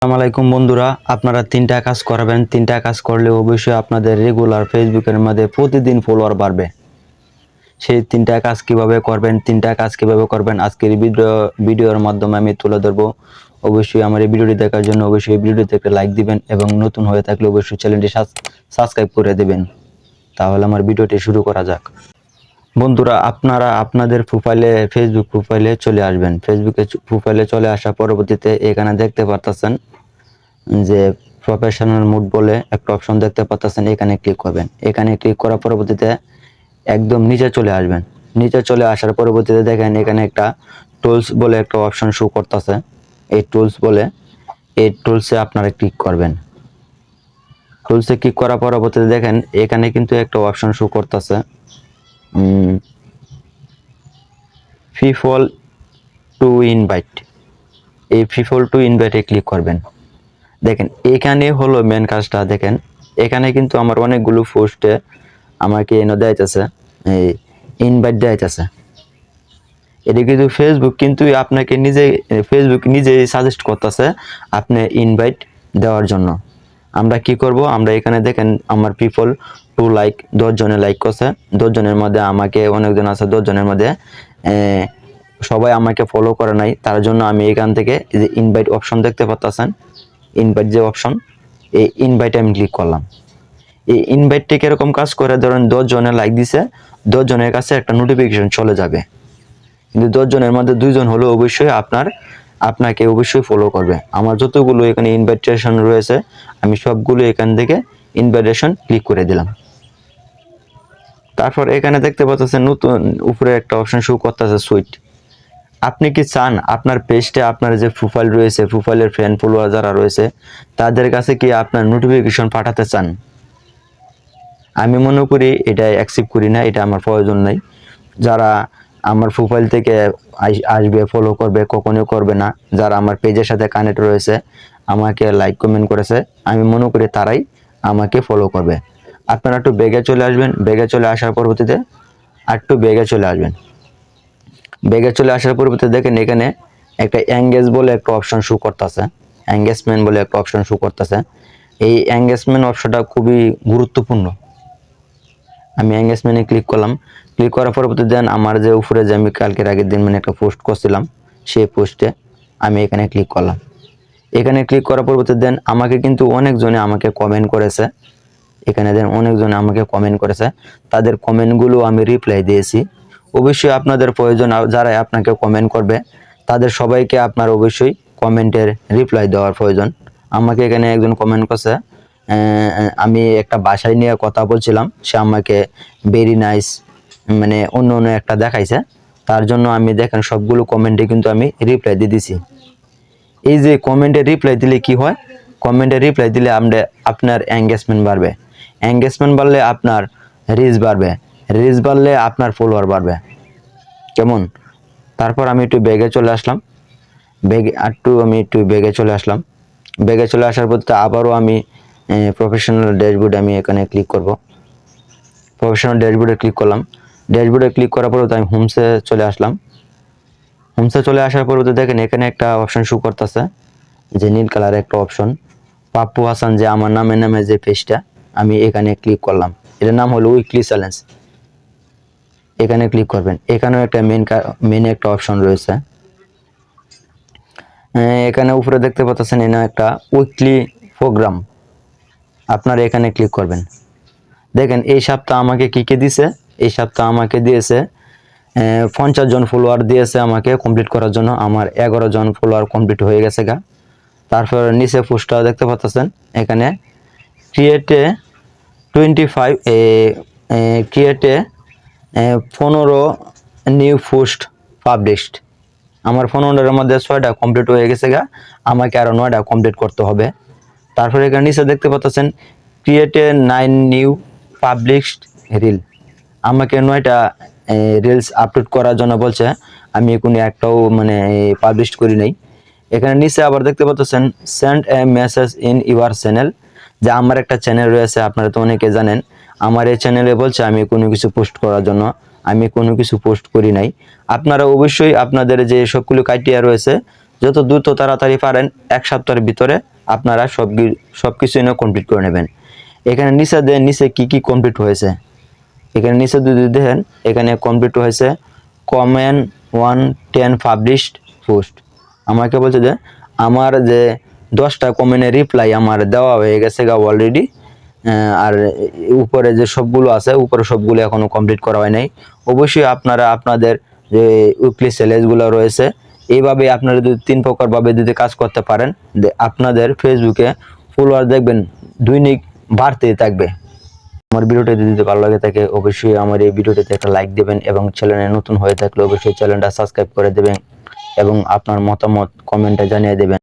আসসালামু আলাইকুম বন্ধুরা, আপনারা তিনটা কাজ করবেন। তিনটা কাজ করলে অবশ্যই আপনাদের রেগুলার ফেসবুকের মধ্যে প্রতিদিন ফলোয়ার বাড়বে। সেই তিনটা কাজ কিভাবে করবেন, আজকের ভিডিওর মাধ্যমে আমি তুলে ধরবো। অবশ্যই আমার এই ভিডিওটি দেখার জন্য অবশ্যই এই ভিডিওতে একটা লাইক দিবেন এবং নতুন হয়ে থাকলে অবশ্যই চ্যানেলটি সাবস্ক্রাইব করে দেবেন। তাহলে আমার ভিডিওটি শুরু করা যাক। বন্ধুরা, আপনারা আপনাদের ফেসবুক প্রোফাইলে চলে আসবেন। প্রোফাইলে চলে আসা পরবর্তীতে এখানে দেখতে পারতেছেন যে প্রফেশনাল মোড বলে একটা অপশন দেখতে পাচ্ছেন, এখানে ক্লিক করবেন। এখানে ক্লিক করার পরবর্তীতে একদম নিচে চলে আসবেন। নিচে চলে আসার পরবর্তীতে দেখেন এখানে একটা টুলস বলে একটা অপশন শো করতেছে। এই টুলসে আপনারা ক্লিক করবেন। টুলসে ক্লিক করার পরবর্তীতে দেখেন এখানে কিন্তু একটা অপশন শো করতেছে, পিপল টু ইনভাইট। এই পিপল টু ইনভাইটে ক্লিক করবেন। দেখেন এখানে হলো মেন কাজটা। দেখেন এখানে কিন্তু আমার অনেকগুলো পোস্টে আমাকে এনে দেয়াইতেছে, এই ইনভাইট দেয়াইতেছে। এটা কিন্তু ফেসবুক নিজেই সাজেস্ট করতেছে আপনি ইনভাইট দেওয়ার জন্য। আমরা কি করব, আমরা এখানে দেখেন আমার পিপল টু লাইক 10 জনে লাইক করছে। 10 জনের মধ্যে আমাকে অনেকজন আছে, 10 জনের মধ্যে সবাই আমাকে ফলো করে নাই। তার জন্য আমি এখান থেকে যে ইনভাইট অপশন দেখতে পাচ্ছেন, ইনভাইট যে অপশন, এই ইনভাইটে আমি ক্লিক করলাম। এই ইনভাইটটি কিরকম কাজ করে, ধরেন 10 জনে লাইক দিছে, 10 জনের কাছে একটা নোটিফিকেশন চলে যাবে। কিন্তু 10 জনের মধ্যে 2 জন হলো অবশ্যই আপনাকে অবশ্যই ফলো করবে। আমার যতগুলো এখানে ইনভাইটেশন রয়েছে আমি সবগুলো এখান থেকে ইনভাইটেশন ক্লিক করে দিলাম। তারপর এখানে দেখতে পাচ্ছেন নতুন উপরে একটা অপশন শো করতেছে সুইট। আপনি কি চান আপনার পেজটা, আপনার যে প্রোফাইল রয়েছে, প্রোফাইলের ফ্রেন্ড ফলোয়ার যারা রয়েছে তাদের কাছে কি আপনার নোটিফিকেশন পাঠাতে চান? আমি মনে করি এটা অ্যাকসেপ্ট করি না, এটা আমার প্রয়োজন নাই। যারা আমার প্রোফাইল থেকে আসবে, ফলো করবে, কখনোই করবে না। যারা আমার পেজের সাথে কানেক্ট রয়েছে, আমাকে লাইক কমেন্ট করেছে, আমি মনে করি তারাই আমাকে ফলো করবে। আপনারা একটু বেগে চলে আসবেন। বেগে চলে আসার পরবর্তীতে দেখেন এখানে একটা এঙ্গেজ বলে একটা অপশন শো করতেছে, এঙ্গেজমেন্ট বলে একটা অপশন শো করতেছে। এই এঙ্গেজমেন্ট অপশনটা খুবই গুরুত্বপূর্ণ। আমি এঙ্গেজমেন্টে ক্লিক করলাম। ক্লিক করার পরবর্তীতে দেন আমার যে উপরে যে আমি কালকের আগের দিন মানে একটা পোস্ট করছিলাম, সেই পোস্টে আমি এখানে ক্লিক করলাম। এখানে ক্লিক করার পরবর্তীতে দেন আমাকে কিন্তু অনেকজনে আমাকে কমেন্ট করেছে। এখানে দেন অনেকজনে আমাকে কমেন্ট করেছে, তাদের কমেন্টগুলো আমি রিপ্লাই দিয়েছি। অবশ্যই আপনাদের প্রয়োজন, যারা আপনাকে কমেন্ট করবে তাদের সবাইকে আপনার অবশ্যই কমেন্টের রিপ্লাই দেওয়ার প্রয়োজন। আমাকে এখানে একজন কমেন্ট করছে, আমি একটা বাসায় নিয়ে কথা বলছিলাম, সে আমাকে ভেরি নাইস মানে অন্য একটা দেখাইছে। তার জন্য আমি দেখেন সবগুলো কমেন্টে কিন্তু আমি রিপ্লাই দিয়ে দিছি। এই যে কমেন্টে রিপ্লাই দিলে কি হয়, কমেন্টে রিপ্লাই দিলে আপনার এঙ্গেজমেন্ট বাড়বে। এঙ্গেজমেন্ট বাড়লে আপনার রিচ বাড়বে, রিচ বাড়লে আপনার ফলোয়ার বাড়বে। কেমন? তারপর আমি একটু বেগে চলে আসলাম। বেগে চলে আসার পর আবারও আমি প্রফেশনাল ড্যাশবোর্ড আমি এখানে ক্লিক করব। প্রফেশনাল ড্যাশবোর্ডে ক্লিক করলাম। ড্যাশবোর্ডে ক্লিক করার পর আমি হোমসে চলে আসলাম। হোমসে চলে আসার পর দেখেন এখানে একটা অপশন শো করতেছে, যে নীল কালার একটা অপশন, পাপ্পু হাসান, যে আমার নামে যে পেজটা, আমি এখানে ক্লিক করলাম। এটার নাম হলো উইকলি চ্যালেঞ্জ। এখানে ক্লিক করবেন। এখানেও একটা মেন একটা অপশন রয়েছে। এখানে উপরে দেখতে পাচ্ছেন এখানে একটা উইকলি প্রোগ্রাম, আপনারা এখানে ক্লিক করবেন। দেখেন এই সপ্তাহ আমাকে কি দিছে, এই সপ্তাহ আমাকে দিয়েছে 50 জন ফলোয়ার দিয়েছে আমাকে কমপ্লিট করার জন্য। আমার 11 জন ফলোয়ার কমপ্লিট হয়ে গেছে গা। তারপর নিচে পোস্টটা দেখতে পাচ্ছেন, এখানে ক্রিয়েটে 15 নিউ পোস্ট পাবলিশড। আমার 15টার মধ্যে 6টা কমপ্লিট হয়ে গেছে গা, আমাকে আরো 9টা কমপ্লিট করতে হবে। তারপরে এখানে নিচে দেখতে পাচ্ছেন ক্রিয়েটে 9 নিউ পাবলিশড রিল, আমাকে 9টা রিলস আপলোড করার জন্য বলছে। আমি কোনো একটাও মানে পাবলিশ করি নাই। এখানে নিচে আবার দেখতে পাচ্ছেন send A message in your channel, যে আমার একটা চ্যানেল রয়েছে, আপনারা তো অনেকে জানেন। আমার এই চ্যানেলে বলছে আমি কোনো কিছু পোস্ট করার জন্য, আমি কোনো কিছু পোস্ট করি নাই। আপনারা অবশ্যই আপনাদের যে সবগুলো ক্রাইটেরিয়া রয়েছে যত দ্রুত তাড়াতাড়ি পারেন 1 সপ্তাহের ভিতরে আপনারা সবকিছু এনে কমপ্লিট করে নেবেন। এখানে নিচে কি কমপ্লিট হয়েছে, এখানে নিচে যদি দেখেন এখানে কমপ্লিট হয়েছে কমেন্ট 110 পাবলিশড পোস্ট। আমাকে বলছে যে আমার যে 10টা কমেন্টের রিপ্লাই আমার দেওয়া হয়ে গেছে অলরেডি, আর উপরে যে সবগুলো আছে উপরে সবগুলো এখনো কমপ্লিট করা হয় নাই। অবশ্যই আপনারা আপনাদের যে উইকলি চ্যালেঞ্জগুলো রয়েছে এইভাবে আপনারা যদি 3 প্রকার ভাবে যদি কাজ করতে পারেন, আপনাদের ফেসবুকে ফলোয়ার দেখবেন দৈনিক বাড়তেই থাকবে। আমার ভিডিওটা যদি ভালো লাগে থাকে অবশ্যই আমার এই ভিডিওটিতে একটা লাইক দিবেন এবং চ্যানেলে নতুন হয়ে থাকলে অবশ্যই চ্যানেলটা সাবস্ক্রাইব করে দেবেন এবং আপনার মতামত কমেন্টে জানিয়ে দেবেন।